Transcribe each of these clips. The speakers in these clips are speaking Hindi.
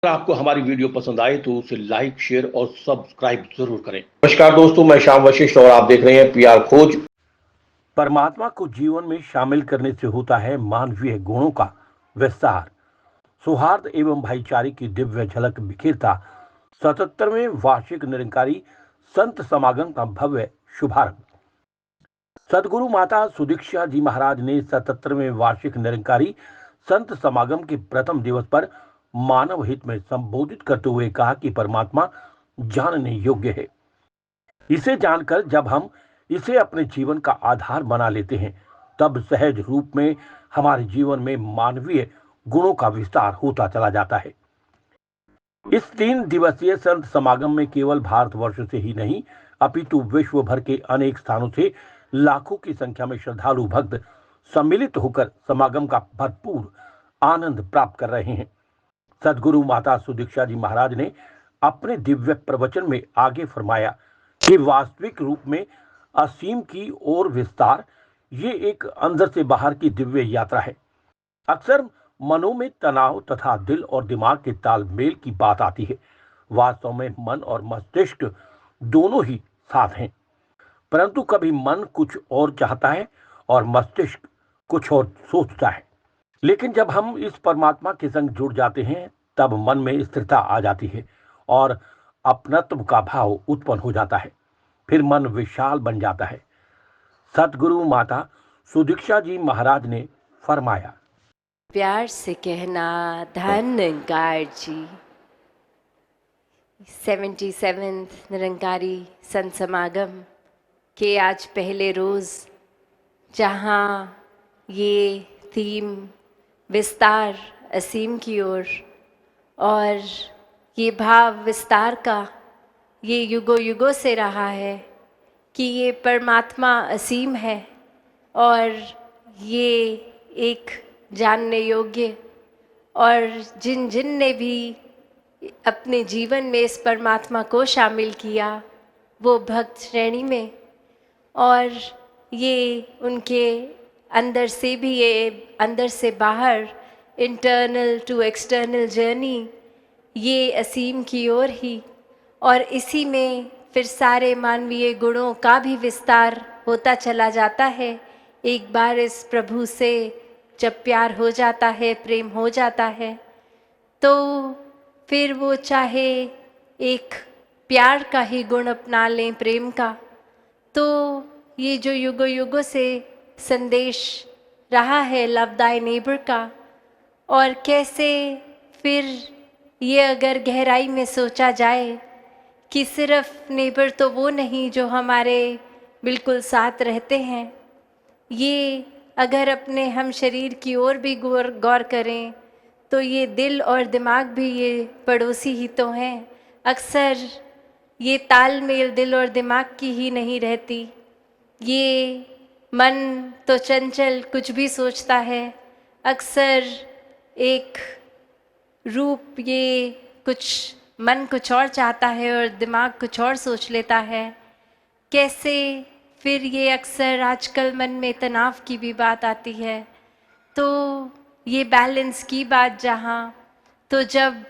अगर आपको हमारी वीडियो पसंद आए तो उसे लाइक, शेयर और सब्सक्राइब जरूर करें। नमस्कार दोस्तों, मैं श्याम वशिष्ठ और आप देख रहे हैं पीआर खोज। परमात्मा को जीवन में शामिल करने से होता है मानवीय गुणों का विस्तार। सौहार्द एवं भाईचारे की दिव्य झलक बिखेरता 77वें वार्षिक निरंकारी संत समागम का भव्य शुभारंभ। सदगुरु माता सुदीक्षा जी महाराज ने 77वें वार्षिक निरंकारी संत समागम के प्रथम दिवस पर मानव हित में संबोधित करते हुए कहा कि परमात्मा जानने योग्य है। इसे जानकर जब हम इसे अपने जीवन का आधार बना लेते हैं, तब सहज रूप में हमारे जीवन में मानवीय गुणों का विस्तार होता चला जाता है। इस 3 दिवसीय संत समागम में केवल भारतवर्ष से ही नहीं, अपितु विश्व भर के अनेक स्थानों से लाखों की संख्या में श्रद्धालु भक्त सम्मिलित होकर समागम का भरपूर आनंद प्राप्त कर रहे हैं। सदगुरु माता सुदीक्षा जी महाराज ने अपने दिव्य प्रवचन में आगे फरमाया कि वास्तविक रूप में असीम की ओर विस्तार ये एक अंदर से बाहर की दिव्य यात्रा है। अक्सर मनों में तनाव तथा दिल और दिमाग के तालमेल की बात आती है। वास्तव में मन और मस्तिष्क दोनों ही साथ हैं, परंतु कभी मन कुछ और चाहता है और मस्तिष्क कुछ और सोचता है। लेकिन जब हम इस परमात्मा के संग जुड़ जाते हैं, तब मन में स्थिरता आ जाती है और अपनत्व का भाव उत्पन्न हो जाता है। फिर मन विशाल बन जाता है। सतगुरु माता सुदीक्षा जी महाराज ने फरमाया, प्यार से कहना धन निरंकार जी। 77वें निरंकारी संत समागम के आज पहले रोज़, जहाँ ये थीम विस्तार असीम की ओर और ये भाव विस्तार का ये युगों युगों से रहा है कि ये परमात्मा असीम है और ये एक जानने योग्य, और जिन जिन ने भी अपने जीवन में इस परमात्मा को शामिल किया वो भक्त श्रेणी में, और ये उनके अंदर से भी, ये अंदर से बाहर, इंटरनल टू एक्सटर्नल जर्नी, ये असीम की ओर ही, और इसी में फिर सारे मानवीय गुणों का भी विस्तार होता चला जाता है। एक बार इस प्रभु से जब प्यार हो जाता है, प्रेम हो जाता है, तो फिर वो चाहे एक प्यार का ही गुण अपना लें, प्रेम का, तो ये जो युगों युगों से संदेश रहा है लव दाई नेबर का, और कैसे फिर ये अगर गहराई में सोचा जाए कि सिर्फ नेबर तो वो नहीं जो हमारे बिल्कुल साथ रहते हैं, ये अगर अपने हम शरीर की ओर भी गौर करें तो ये दिल और दिमाग भी ये पड़ोसी ही तो हैं। अक्सर ये तालमेल दिल और दिमाग की ही नहीं रहती। ये मन तो चंचल कुछ भी सोचता है, अक्सर एक रूप, ये कुछ मन कुछ और चाहता है और दिमाग कुछ और सोच लेता है। कैसे फिर ये अक्सर आजकल मन में तनाव की भी बात आती है, तो ये बैलेंस की बात जहाँ, तो जब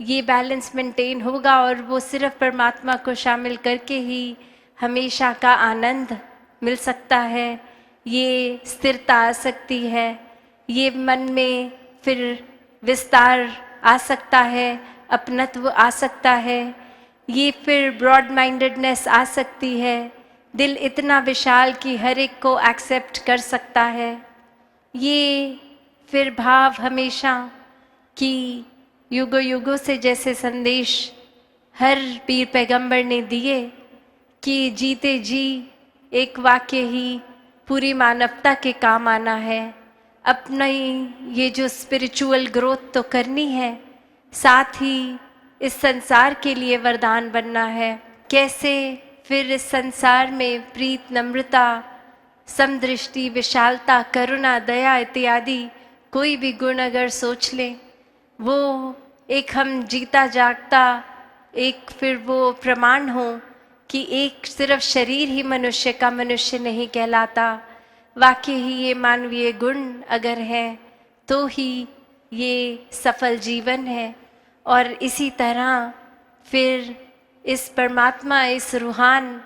ये बैलेंस मेंटेन होगा और वो सिर्फ परमात्मा को शामिल करके ही हमेशा का आनंद मिल सकता है, ये स्थिरता आ सकती है, ये मन में फिर विस्तार आ सकता है, अपनत्व आ सकता है, ये फिर ब्रॉड माइंडेडनेस आ सकती है, दिल इतना विशाल कि हर एक को एक्सेप्ट कर सकता है। ये फिर भाव हमेशा कि युगों युगों से जैसे संदेश हर पीर पैगंबर ने दिए कि जीते जी एक वाक्य ही पूरी मानवता के काम आना है, अपना ये जो स्पिरिचुअल ग्रोथ तो करनी है, साथ ही इस संसार के लिए वरदान बनना है। कैसे फिर इस संसार में प्रीत, नम्रता, समदृष्टि, विशालता, करुणा, दया इत्यादि कोई भी गुण अगर सोच लें, वो एक हम जीता जागता एक फिर वो प्रमाण हो कि एक सिर्फ शरीर ही मनुष्य का मनुष्य नहीं कहलाता, वाकई ही ये मानवीय गुण अगर हैं तो ही ये सफल जीवन है। और इसी तरह फिर इस परमात्मा, इस रूहान,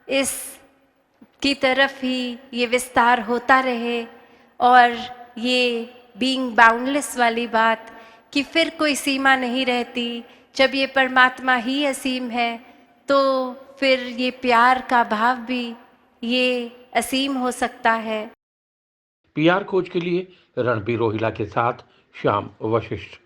इस की तरफ ही ये विस्तार होता रहे और ये बीइंग बाउंडलेस वाली बात कि फिर कोई सीमा नहीं रहती। जब ये परमात्मा ही असीम है तो फिर ये प्यार का भाव भी ये असीम हो सकता है। पीआर खोज के लिए रणबीर रोहिला के साथ श्याम वशिष्ठ।